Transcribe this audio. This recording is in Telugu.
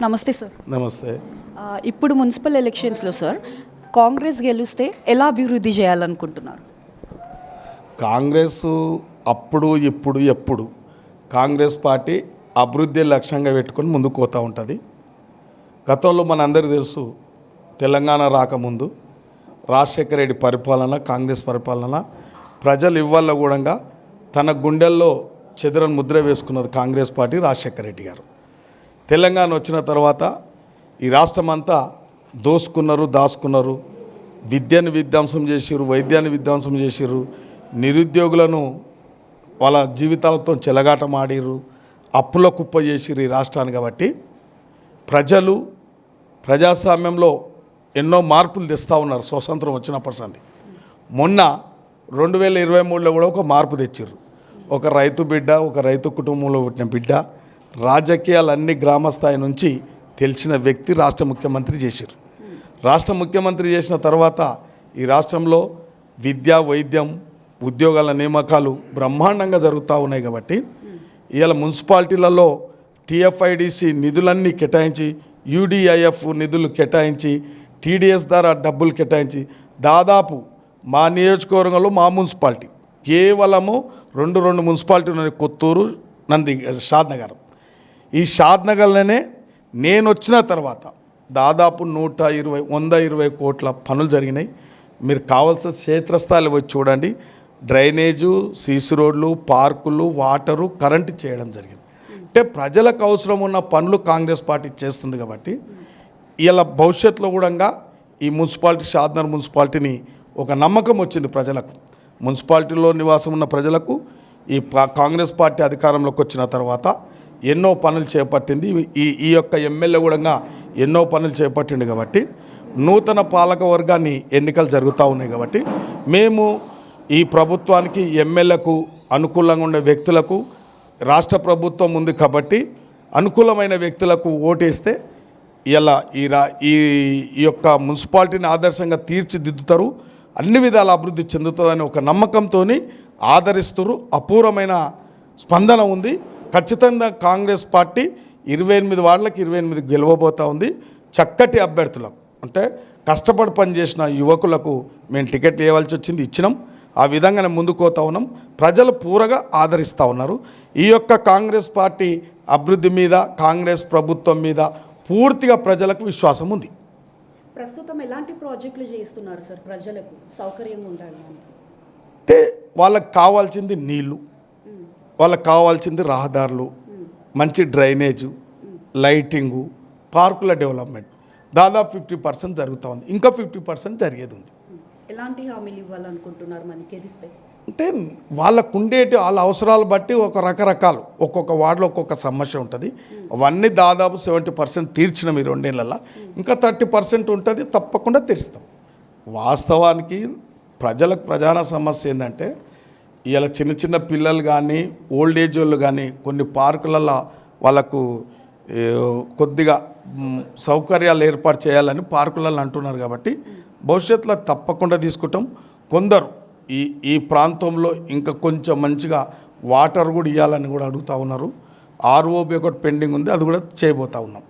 నమస్తే సార్. నమస్తే. ఇప్పుడు మున్సిపల్ ఎలక్షన్స్లో సార్ కాంగ్రెస్ గెలిస్తే ఎలా అభివృద్ధి చేయాలనుకుంటున్నారు? కాంగ్రెస్ అప్పుడు ఇప్పుడు ఎప్పుడు కాంగ్రెస్ పార్టీ అభివృద్ధి లక్ష్యంగా పెట్టుకొని ముందుకు పోతూ ఉంటుంది. గతంలో మనందరికీ తెలుసు, తెలంగాణ రాకముందు రాజశేఖర రెడ్డి పరిపాలన, కాంగ్రెస్ పరిపాలన ప్రజలు ఇవ్వాల కూడా తన గుండెల్లో చెదరని ముద్ర వేసుకున్నది కాంగ్రెస్ పార్టీ, రాజశేఖర రెడ్డి గారు. తెలంగాణ వచ్చిన తర్వాత ఈ రాష్ట్రం అంతా దోసుకున్నారు, దాచుకున్నారు. విద్యను విధ్వంసం చేసిర్రు, వైద్యాన్ని విధ్వంసం చేసిర్రు, నిరుద్యోగులను వాళ్ళ జీవితాలతో చెలగాటమాడిర్రు, అప్పుల కుప్ప చేసిర్రు ఈ రాష్ట్రాన్ని. కాబట్టి ప్రజలు ప్రజాస్వామ్యంలో ఎన్నో మార్పులు తెస్తూ ఉన్నారు స్వతంత్రం వచ్చినప్పటి సంది. మొన్న 2023లో కూడా ఒక మార్పు తెచ్చిర్రు. ఒక రైతు బిడ్డ, ఒక రైతు కుటుంబంలో పుట్టిన బిడ్డ రాజకీయాలన్నీ గ్రామస్థాయి నుంచి తెలిసిన వ్యక్తి రాష్ట్ర ముఖ్యమంత్రి చేశారు. రాష్ట్ర ముఖ్యమంత్రి చేసిన తర్వాత ఈ రాష్ట్రంలో విద్య, వైద్యం, ఉద్యోగాల నియామకాలు బ్రహ్మాండంగా జరుగుతూ ఉన్నాయి. కాబట్టి ఇవాళ మున్సిపాలిటీలలో టీఎఫ్ఐడిసి నిధులన్నీ కేటాయించి, యూడిఐఎఫ్ నిధులు కేటాయించి, టీడీఎస్ ద్వారా డబ్బులు కేటాయించి దాదాపు మా నియోజకవర్గంలో మా మున్సిపాలిటీ కేవలము రెండు మున్సిపాలిటీ ఉన్నాయి, కొత్తూరు, షాద్నగర్. ఈ షాద్నగర్లోనే నేను వచ్చిన తర్వాత దాదాపు 120 కోట్ల పనులు జరిగినాయి. మీరు కావాల్సిన క్షేత్రస్థాయిలో వచ్చి చూడండి. డ్రైనేజు, సీసీ రోడ్లు, పార్కులు, వాటరు, కరెంటు చేయడం జరిగింది. అంటే ప్రజలకు అవసరం ఉన్న పనులు కాంగ్రెస్ పార్టీ చేస్తుంది. కాబట్టి ఇలా భవిష్యత్తులో కూడా ఈ మున్సిపాలిటీ, షాద్నగర్ మున్సిపాలిటీని ఒక నమ్మకం వచ్చింది ప్రజలకు. మున్సిపాలిటీలో నివాసం ఉన్న ప్రజలకు ఈ కాంగ్రెస్ పార్టీ అధికారంలోకి వచ్చిన తర్వాత ఎన్నో పనులు చేపట్టింది. ఈ యొక్క ఎమ్మెల్యే కూడా ఎన్నో పనులు చేపట్టింది. కాబట్టి నూతన పాలక వర్గాన్ని ఎన్నికలు జరుగుతూ ఉన్నాయి. కాబట్టి మేము ఈ ప్రభుత్వానికి, ఎమ్మెల్యేకు అనుకూలంగా ఉండే వ్యక్తులకు రాష్ట్ర ప్రభుత్వం ఉంది కాబట్టి అనుకూలమైన వ్యక్తులకు ఓటేస్తే ఇలా ఈ యొక్క మున్సిపాలిటీని ఆదర్శంగా తీర్చిదిద్దుతారు, అన్ని విధాల అభివృద్ధి చెందుతుందని ఒక నమ్మకంతో ఆదరిస్తారు. అపూర్వమైన స్పందన ఉంది. ఖచ్చితంగా కాంగ్రెస్ పార్టీ 28 వార్డులకు 28 గెలవబోతూ ఉంది. చక్కటి అభ్యర్థులకు, అంటే కష్టపడి పనిచేసిన యువకులకు మేము టికెట్లు ఇవ్వాల్సి వచ్చింది, ఇచ్చినాం. ఆ విధంగానే ముందుకు పోతూ ఉన్నాం. ప్రజలు పూరగా ఆదరిస్తూ ఉన్నారు. ఈ యొక్క కాంగ్రెస్ పార్టీ అభివృద్ధి మీద, కాంగ్రెస్ ప్రభుత్వం మీద పూర్తిగా ప్రజలకు విశ్వాసం ఉంది. ప్రస్తుతం ఎలాంటి ప్రాజెక్టులు చేస్తున్నారు సార్ ప్రజలకు సౌకర్యంగా ఉండాలి అంటే వాళ్ళకి కావాల్సింది నీళ్లు, వాళ్ళకి కావాల్సింది రహదారులు, మంచి డ్రైనేజు, లైటింగు, పార్కుల డెవలప్మెంట్ దాదాపు 50% జరుగుతూ ఉంది. ఇంకా 50% జరిగేది ఉంది. ఎలాంటి హామీలు ఇవ్వాలనుకుంటున్నారు మనకి గెలిస్తే? అంటే వాళ్ళ అవసరాలు బట్టి ఒక రకరకాలు, ఒక్కొక్క వార్డులో ఒక్కొక్క సమస్య ఉంటుంది. అవన్నీ దాదాపు 70% తీర్చినాం ఈ 2 ఏళ్ళల్లో. ఇంకా 30% ఉంటుంది, తప్పకుండా తీరుస్తాం. వాస్తవానికి ప్రజలకు ప్రధాన సమస్య ఏంటంటే ఇలా చిన్న పిల్లలు కానీ, ఓల్డ్ ఏజ్ వాళ్ళు కానీ కొన్ని పార్కులలో వాళ్ళకు కొద్దిగా సౌకర్యాలు ఏర్పాటు చేయాలని పార్కులలో అంటున్నారు. కాబట్టి భవిష్యత్తులో తప్పకుండా తీసుకుంటాం. కొందరు ఈ ప్రాంతంలో ఇంకా కొంచెం మంచిగా వాటర్ కూడా ఇవ్వాలని కూడా అడుగుతూ ఉన్నారు. ఆర్ఓబి ఒకటి పెండింగ్ ఉంది, అది కూడా చేయబోతూ ఉన్నాం.